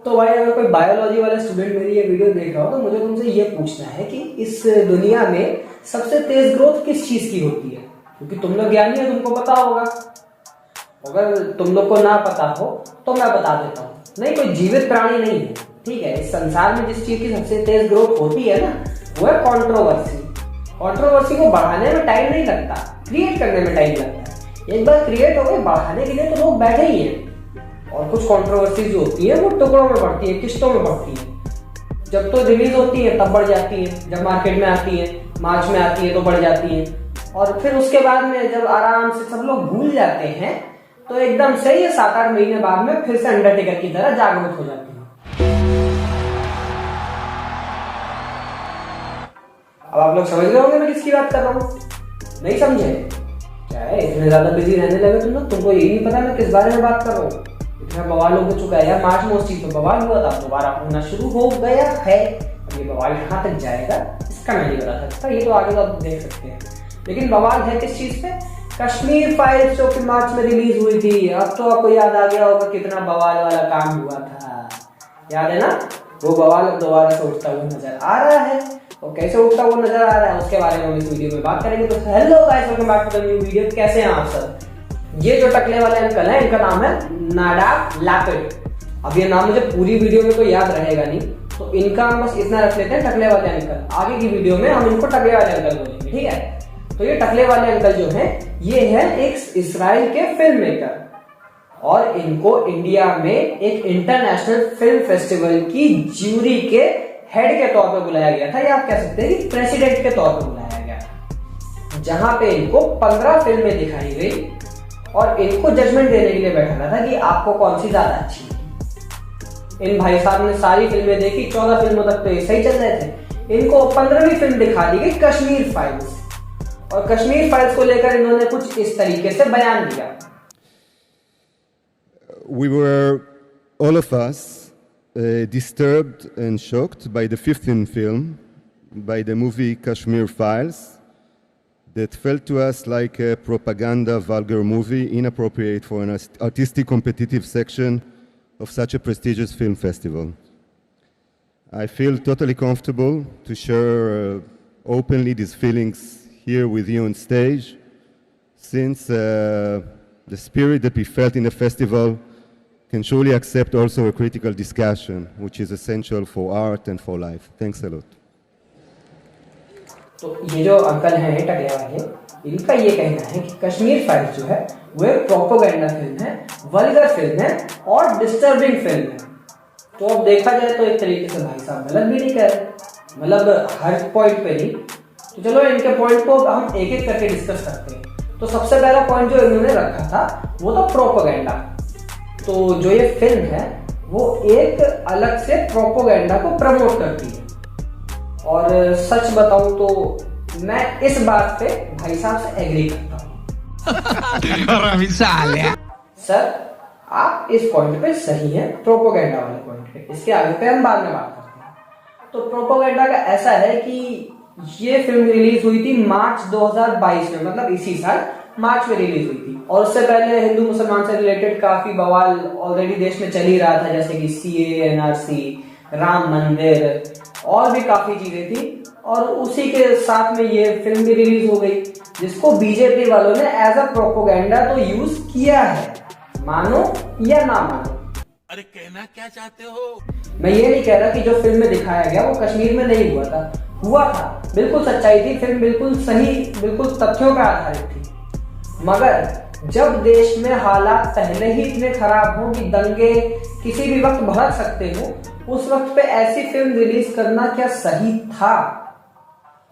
तो भाई अगर कोई बायोलॉजी वाला स्टूडेंट मेरी ये वीडियो देख रहा हो तो मुझे तुमसे ये पूछना है कि इस दुनिया में सबसे तेज ग्रोथ किस चीज की होती है, क्योंकि तुम लोग ज्ञानी है, तुमको पता होगा। अगर तुम लोग को ना पता हो तो मैं बता देता हूँ। नहीं, कोई जीवित प्राणी नहीं है, ठीक है। इस संसार में जिस चीज की सबसे तेज ग्रोथ होती है ना, वो है कंट्रोवर्सी। कंट्रोवर्सी को बढ़ाने में टाइम नहीं लगता, क्रिएट करने में टाइम लगता है। एक बार क्रिएट हो गए, बढ़ाने के लिए तो लोग बैठे ही हैं। और कुछ कंट्रोवर्सी जो होती है वो टुकड़ों में बढ़ती है, किस्तों में बढ़ती है। जब तो रिलीज होती है तब बढ़ जाती है, जब मार्केट में आती है, मार्च में आती है तो बढ़ जाती है। और फिर उसके बाद में जब आराम से सब लोग भूल जाते हैं तो एकदम से ये 7-8 महीने बाद में फिर से अंडरटेकर की तरह जागरूक हो जाती है। अब आप लोग समझ गए होंगे मैं किसकी बात कर रहा हूँ? नहीं समझे? क्या है, इतने ज्यादा बिजी रहने लगे तुम लोग? तुमको यही नहीं पता मैं किस बारे में बात कर रहा हूँ? इतना बवाल हो चुका है यार। मार्च में उस चीज पर बवाल हुआ था, दोबारा होना शुरू हो गया है। अब ये बवाल कहाँ तक जाएगा इसका मैं नहीं बता सकता, ये तो आगे तो आप देख सकते हैं। लेकिन बवाल है किस चीज पे? कश्मीर फाइल्स जो कि मार्च में रिलीज हुई थी। अब तो आपको याद आ गया होगा कितना बवाल वाला काम हुआ था, याद है ना? वो बवाल अब दोबारा से उठता हुआ नजर आ रहा है। और कैसे उठता हुआ नजर आ रहा है उसके बारे में हम इस वीडियो में बात करेंगे। तो hello guys, welcome back to the new video. कैसे हैं आप सब? ये जो टकले वाले अंकल हैं, इनका नाम है नाडाब लापिड। अब ये नाम मुझे पूरी वीडियो में तो याद रहेगा नहीं, तो इनका हम बस इतना रख लेते हैं, टकले वाले अंकल। आगे की वीडियो में हम इनको टकले वाले अंकल बोलेंगे, ठीक है? तो ये टकले वाले अंकल जो हैं, ये है एक इजराइल के फिल्म मेकर, और इनको इंडिया में एक इंटरनेशनल फिल्म फेस्टिवल की ज्यूरी के हेड के तौर पर बुलाया गया था, या आप कह सकते हैं कि प्रेसिडेंट के तौर पर बुलाया गया, जहां पे इनको 15 फिल्में दिखाई गई और इनको जजमेंट देने के लिए बैठा था कि आपको कौन सी ज्यादा अच्छी है। इन भाई साहब ने सारी फिल्में देखी, 14 फिल्मों तक तो ये सही चल रहे थे। इनको 15वीं फिल्म दिखा दी गई कश्मीर फाइल्स, और कश्मीर फाइल्स को लेकर इन्होंने कुछ इस तरीके से बयान दिया। We were, all of us, disturbed and shocked by the 15th film, by the movie Kashmir Files, that felt to us like a propaganda, vulgar movie, inappropriate for an artistic competitive section of such a prestigious film festival. I feel totally comfortable to share openly these feelings here with you on stage, since the spirit that we felt in the festival can surely accept also a critical discussion, which is essential for art and for life. Thanks a lot. तो ये जो uncle हैं टकले वाले, इनका ये कहना है कि कश्मीर फाइल्स जो है वो एक प्रोपेगेंडा फिल्म है, वल्गर फिल्म है और डिस्टर्बिंग फिल्म है। तो अब देखा जाए तो एक तरीके से भाई साहब गलत भी नहीं कह रहे, मतलब हर पॉइंट पे नहीं। तो चलो इनके पॉइंट को हम एक एक करके डिस्कस करते हैं। तो सबसे पहला पॉइंट जो इन्होंने रखा था वो था प्रोपेगेंडा। तो जो ये फिल्म है वो एक अलग से प्रोपेगेंडा को प्रमोट करती है, और सच बताऊं तो मैं इस बात पे भाई साहब से एग्री करता हूं। सर आप इस पॉइंट पे सही हैं, प्रोपेगेंडा वाले पॉइंट पे। इसके आगे पे हम बाद में बात करते हैं। तो प्रोपेगेंडा का ऐसा है कि ये फिल्म रिलीज हुई थी मार्च 2022 में, मतलब इसी साल मार्च में रिलीज हुई थी। और उससे पहले हिंदू मुसलमान से रिलेटेड काफी बवाल ऑलरेडी देश में चल ही रहा था, जैसे कि CAA, NRC, राम मंदिर और भी काफी चीजें थी। और उसी के साथ में ये फिल्म भी रिलीज हो गई, जिसको बीजेपी वालों ने एज अ प्रोपेगेंडा तो यूज किया है, मानो या ना मानो। अरे कहना क्या चाहते हो? मैं ये नहीं कह रहा कि जो फिल्म में दिखाया गया वो कश्मीर में नहीं हुआ था, हुआ था, बिल्कुल सच्चाई थी। फिल्म बिल्कुल सही, बिल्कुल तथ्यों पर आधारित थी। मगर जब देश में हालात पहले ही इतने खराब हो कि दंगे किसी भी वक्त भड़क सकते हो, उस वक्त पे ऐसी फिल्म रिलीज करना क्या सही था?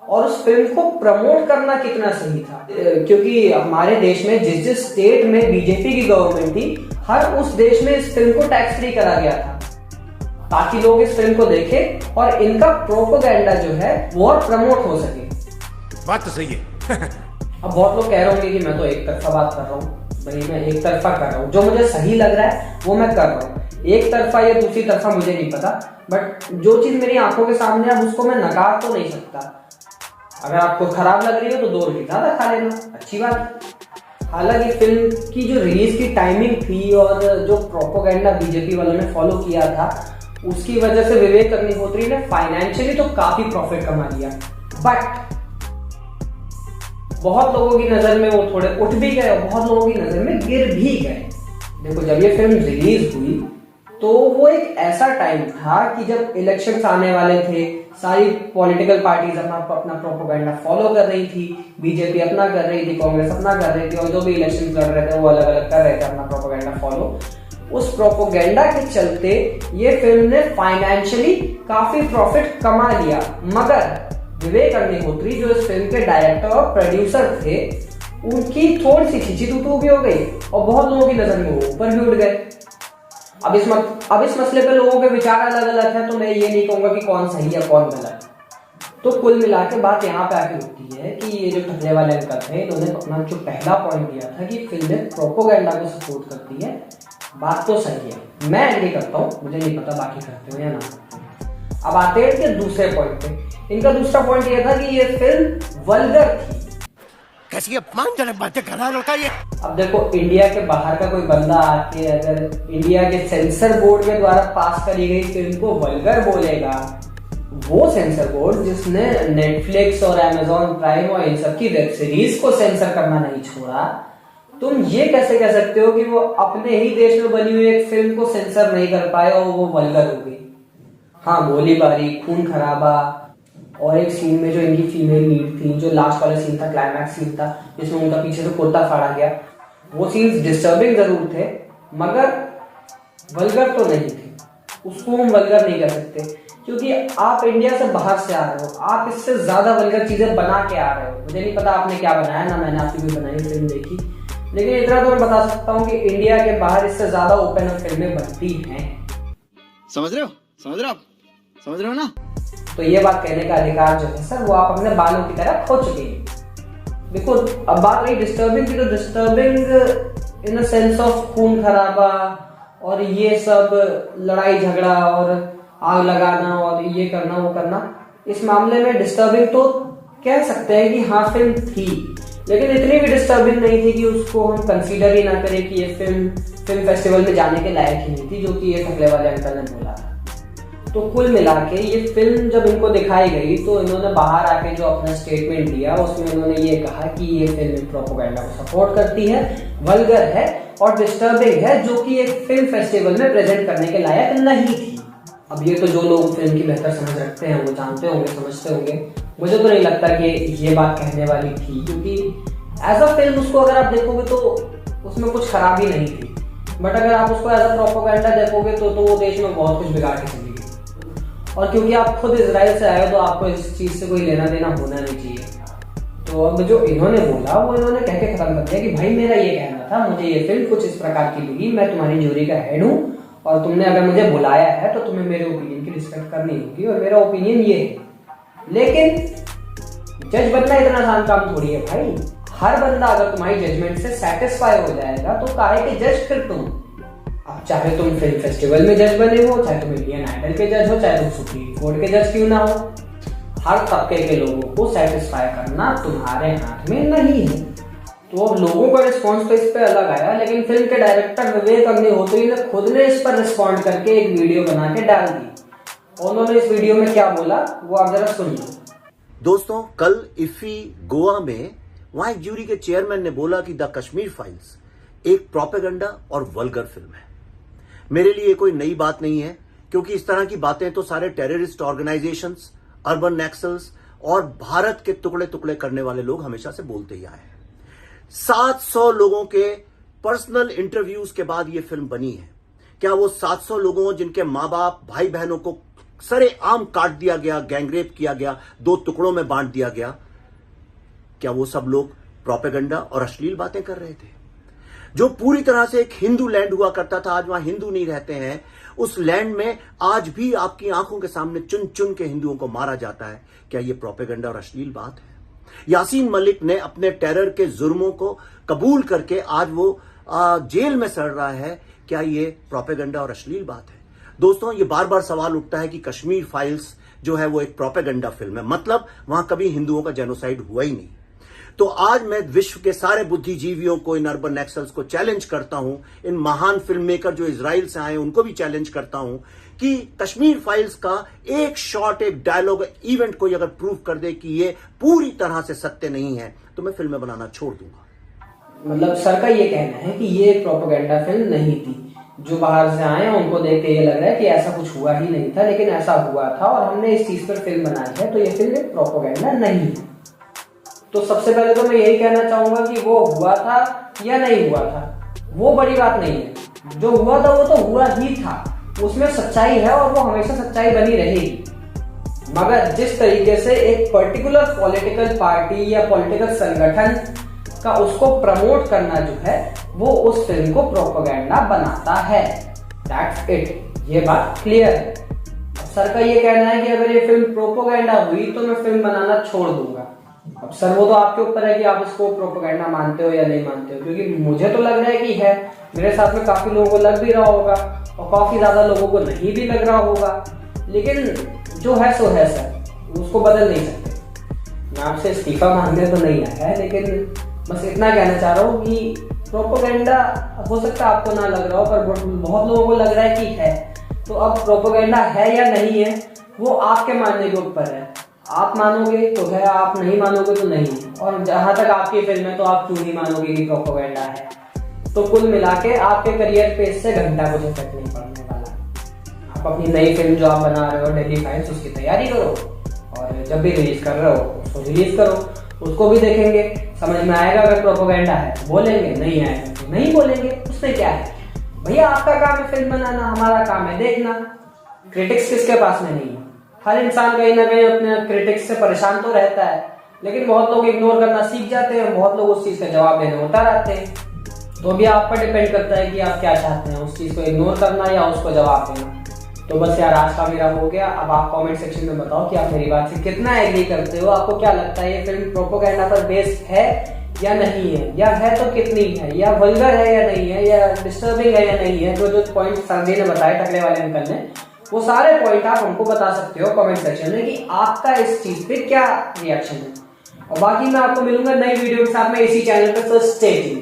और उस फिल्म को प्रमोट करना कितना सही था? क्योंकि हमारे देश में जिस जिस स्टेट में बीजेपी की गवर्नमेंट थी, हर उस देश में इस फिल्म को टैक्स फ्री करा गया था, ताकि लोग इस फिल्म को देखें और इनका प्रोपेगेंडा जो है वो और प्रमोट हो सके। बात तो सही है। अब बहुत लोग कह रहे होंगे कि मैं तो एक तरफा बात कर रहा हूँ। भाई मैं एक तरफा कर रहा हूँ, जो मुझे सही लग रहा है वो मैं कर रहा हूँ। एक तरफा या दूसरी तरफा मुझे नहीं पता, बट जो चीज मेरी आंखों के सामने है उसको मैं नकार तो नहीं सकता। अगर आपको खराब लग रही हो तो 2 रोटी ज्यादा खा लेना, अच्छी बात। हालांकि फिल्म की जो रिलीज की टाइमिंग थी और जो प्रोपेगेंडा बीजेपी वालों ने फॉलो किया था, उसकी वजह से विवेक अग्निहोत्री ने फाइनेंशियली तो काफी प्रॉफिट कमा लिया, बट बहुत लोगों की नजर में वो थोड़े उठ भी गए और बहुत लोगों की नजर में गिर भी गए। देखो, जब ये फिल्म रिलीज हुई तो वो एक ऐसा टाइम था कि जब इलेक्शंस आने वाले थे, सारी पॉलिटिकल पार्टीज अपना प्रोपेगेंडा फॉलो कर रही थी, बीजेपी अपना कर रही थी, कांग्रेस अपना कर रही थी, और जो भी इलेक्शन लड़ रहे थे वो अलग अलग कर रहे थे अपना प्रोपेगेंडा फॉलो। उस प्रोपेगेंडा के चलते ये फिल्म ने फाइनेंशियली काफी प्रॉफिट कमा लिया, मगर विवेक अग्निहोत्री जो इस फिल्म के डायरेक्टर और प्रोड्यूसर थे, उनकी थोड़ी सी खिंची तू भी हो गई और बहुत लोगों की नजर में वो ऊपर भी उठ गए। अब इस मसले पे लोगों के विचार अलग अलग हैं, तो मैं ये नहीं कहूंगा कि कौन सही है कौन गलत। तो कुल मिला के बात यहाँ पे आके रुकती है कि ये जो टकले वाले अंकल थे, इन्होंने अपना जो पहला पॉइंट दिया था कि फिल्में प्रोपेगेंडा को सपोर्ट करती है, बात तो सही है, मैं एग्री करता हूँ, मुझे नहीं पता बाकी करते हो या ना। अब आते हैं इनके दूसरे पॉइंट पे। इनका दूसरा पॉइंट ये था कि ये फिल्म वल्गर थी। कैसी अपमानजनक बातें कर रहा है लड़का ये। अब देखो, इंडिया के बाहर का कोई बंदा आके अगर इंडिया के सेंसर बोर्ड के द्वारा पास करी गई फिल्म को वल्गर बोलेगा, वो सेंसर बोर्ड जिसने नेटफ्लिक्स और अमेजॉन प्राइम और इन सब की वेब सीरीज को सेंसर करना नहीं छोड़ा, तुम ये कैसे कह सकते हो कि वो अपने ही देश में बनी हुई एक फिल्म को सेंसर नहीं कर पाए और वो वल्गर हो गई। हाँ, गोलीबारी, खून खराबा, और एक सीन में जो इनकी फीमेल लीड थी, जो लास्ट वाला सीन था, क्लाइमैक्स सीन था, जिसमें उनका पीछे से कुर्ता फाड़ा गया, वो सीन्स डिस्टर्बिंग जरूर थे, मगर वल्गर तो नहीं थे। उसको हम वल्गर नहीं कर सकते, क्योंकि आप इंडिया से बाहर से आ रहे हो, आप इससे ज्यादा वल्गर चीजें बना के आ रहे हो। मुझे नहीं पता आपने क्या बनाया, ना मैंने आपकी कोई बनाई फिल्म देखी, लेकिन इतना तो मैं बता सकता हूँ कि इंडिया के बाहर इससे ज्यादा ओपन अप फिल्में बनती हैं। समझ रहे हो ना? तो ये बात कहने का अधिकार जो है सर, वो आप अपने बालों की तरह खो चुके हैं। देखो, अब बात रही डिस्टर्बिंग की, तो disturbing in the sense of खून खराबा और ये सब लड़ाई झगड़ा और आग लगाना और ये करना वो करना, इस मामले में डिस्टर्बिंग तो कह सकते हैं कि हाँ फिल्म थी, लेकिन इतनी भी डिस्टर्बिंग नहीं थी कि उसको हम कंसीडर ही ना करें कि ये फिल्म फेस्टिवल में जाने के लायक ही नहीं थी, जो कि ये टकले वाले अंकल ने बोला था। तो कुल मिला के ये फिल्म जब इनको दिखाई गई तो इन्होंने बाहर आके जो अपना स्टेटमेंट दिया, उसमें इन्होंने ये कहा कि ये फिल्म प्रोपेगेंडा को सपोर्ट करती है, वल्गर है और डिस्टर्बिंग है, जो कि एक फिल्म फेस्टिवल में प्रेजेंट करने के लायक नहीं थी। अब ये तो जो लोग फिल्म की बेहतर समझ रखते हैं वो जानते होंगे, समझते होंगे। मुझे तो नहीं लगता कि ये बात कहने वाली थी, क्योंकि एज अ फिल्म उसको अगर आप देखोगे तो उसमें कुछ खराबी नहीं थी, बट अगर आप उसको एज अ प्रोपेगेंडा देखोगे तो वो देश में बहुत कुछ बिगाड़ के चली गई। और क्योंकि आप खुद इजराइल से आए हो तो आपको इस चीज से कोई लेना देना होना नहीं चाहिए। तो अब जो इन्होंने बोला वो इन्होंने कह के खत्म कर दिया कि भाई मेरा ये कहना था, मुझे ये फिल्म कुछ इस प्रकार की लगी, मैं तुम्हारी ज्यूरी का हेड हूँ और तुमने अगर मुझे बुलाया है तो तुम्हें मेरे ओपिनियन की रिस्पेक्ट करनी होगी और मेरा ओपिनियन ये है। लेकिन जज बनना इतना आसान काम थोड़ी है भाई। हर बंदा अगर तुम्हारी जजमेंट से सेटिस्फाई हो जाएगा तो काहे के जज फिर तुम। अब चाहे तुम फिल्म फेस्टिवल में जज बने हो, चाहे तुम इंडियन आइडल के जज हो, चाहे तुम सुप्रीम कोर्ट के जज क्यों ना हो, हर तबके के लोगों को सेटिस्फाई करना तुम्हारे हाथ में नहीं है। तो अब लोगों का रिस्पॉन्स तो इस पे अलग आया, लेकिन फिल्म के डायरेक्टर विवेक अग्निहोत्री ने खुद ने इस पर रिस्पॉन्ड करके एक वीडियो बना के डाल दी। उन्होंने इस वीडियो में क्या बोला वो आप जरा सुन लो। दोस्तों, कल इफ्फी गोवा में वहां एक ज्यूरी के चेयरमैन ने बोला कि द कश्मीर फाइल्स एक प्रोपेगेंडा और वल्गर फिल्म है। मेरे लिए कोई नई बात नहीं है, क्योंकि इस तरह की बातें तो सारे टेररिस्ट ऑर्गेनाइजेशंस, अर्बन नक्सल्स और भारत के टुकड़े टुकड़े करने वाले लोग हमेशा से बोलते ही आए हैं। 700 लोगों के पर्सनल इंटरव्यूज के बाद यह फिल्म बनी है। क्या वो 700 लोगों जिनके मां बाप, भाई बहनों को सरेआम काट दिया गया, गैंगरेप किया गया, 2 टुकड़ों में बांट दिया गया, क्या वो सब लोग प्रोपेगेंडा और अश्लील बातें कर रहे थे? जो पूरी तरह से एक हिंदू लैंड हुआ करता था, आज वहां हिंदू नहीं रहते हैं। उस लैंड में आज भी आपकी आंखों के सामने चुन चुन के हिंदुओं को मारा जाता है। क्या यह प्रोपेगेंडा और अश्लील बात है? यासीन मलिक ने अपने टेरर के जुर्मों को कबूल करके आज वो जेल में सड़ रहा है। क्या ये प्रोपेगेंडा और अश्लील बात है? दोस्तों, ये बार बार सवाल उठता है कि कश्मीर फाइल्स जो है वो एक प्रोपेगेंडा फिल्म है, मतलब वहां कभी हिंदुओं का जेनोसाइड हुआ ही नहीं। तो आज मैं विश्व के सारे बुद्धिजीवियों को, इन अर्बन एक्सेल्स को चैलेंज करता हूं, इन महान फिल्म मेकर जो इजराइल से आए उनको भी चैलेंज करता हूं कि कश्मीर फाइल्स का एक शॉट, एक डायलॉग, इवेंट कोई अगर प्रूव कर दे कि ये पूरी तरह से सत्य नहीं है तो मैं फिल्में बनाना छोड़ दूंगा। मतलब सर का ये कहना है कि ये प्रोपेगेंडा फिल्म नहीं थी, जो बाहर से आए उनको देख के ये लग रहा है कि ऐसा कुछ हुआ ही नहीं था, लेकिन ऐसा हुआ था और हमने इस चीज पर फिल्म बनाई है, तो ये फिल्म एक प्रोपेगेंडा नहीं है। तो सबसे पहले तो मैं यही कहना चाहूंगा कि वो हुआ था या नहीं हुआ था वो बड़ी बात नहीं है, जो हुआ था वो तो हुआ ही था, उसमें सच्चाई है और वो हमेशा सच्चाई बनी रहेगी। मगर जिस तरीके से एक पर्टिकुलर पॉलिटिकल पार्टी या पॉलिटिकल संगठन का उसको प्रमोट करना जो है वो उस फिल्म को प्रोपेगेंडा बनाता है, दैट्स इट, ये बात क्लियर है। सर का ये कहना है कि अगर ये फिल्म प्रोपेगेंडा हुई तो मैं फिल्म बनाना छोड़ दूंगा। अब सर वो तो आपके ऊपर है कि आप इसको प्रोपेगेंडा मानते हो या नहीं मानते हो, क्योंकि मुझे तो लग रहा है कि है, मेरे साथ में काफी लोगों को लग भी रहा होगा और काफी ज्यादा लोगों को नहीं भी लग रहा होगा, लेकिन जो है सो है सर, उसको बदल नहीं सकते। मैं आपसे इस्तीफा मांगने तो नहीं आया है, लेकिन बस इतना कहना चाह रहा हूँ कि प्रोपेगेंडा हो सकता है आपको ना लग रहा हो, पर बहुत लोगों को लग रहा है कि है। तो अब प्रोपेगेंडा है या नहीं है वो आपके मानने के ऊपर है, आप मानोगे तो है, आप नहीं मानोगे तो नहीं। और जहां तक आपकी फिल्म है तो आप क्यों नहीं मानोगे कि प्रोपेगेंडा है। तो कुल मिला के आपके करियर पे इससे घंटा कुछ इफेक्ट नहीं पड़ने वाला। आप अपनी नई फिल्म जो आप बना रहे हो दिल्ली फाइल्स, उसकी तैयारी करो और जब भी रिलीज कर रहे हो उसको रिलीज करो, उसको भी देखेंगे, समझ में आएगा। अगर प्रोपेगेंडा है तो बोलेंगे, नहीं आएगा तो नहीं बोलेंगे, उसमें क्या है भैया। आपका काम है फिल्म बनाना, हमारा काम है देखना। क्रिटिक्स किसके पास में नहीं है, हर इंसान कहीं ना कहीं अपने क्रिटिक्स से परेशान तो रहता है, लेकिन बहुत लोग इग्नोर करना सीख जाते हैं, बहुत लोग उस चीज का जवाब देने उतर आते हैं। तो भी आप पर डिपेंड करता है कि आप क्या चाहते हैं, उस चीज को इग्नोर करना या उसको जवाब देना। तो बस यार आज का मेरा हो गया। अब आप कमेंट सेक्शन में बताओ कि आप मेरी बात से कितना एग्री करते हो, आपको क्या लगता है ये फिल्म प्रोपेगेंडा पर बेस्ड है या नहीं है, या है तो कितनी है, या वल्गर है या नहीं है, या डिस्टर्बिंग है या नहीं है। जो पॉइंट संजय ने बताए, टकले वाले अंकल ने, वो सारे पॉइंट आप हमको बता सकते हो कमेंट सेक्शन में कि आपका इस चीज पे क्या रिएक्शन है। और बाकी मैं आपको मिलूंगा नई वीडियो के साथ में इसी चैनल पे, तो स्टे ट्यून्ड।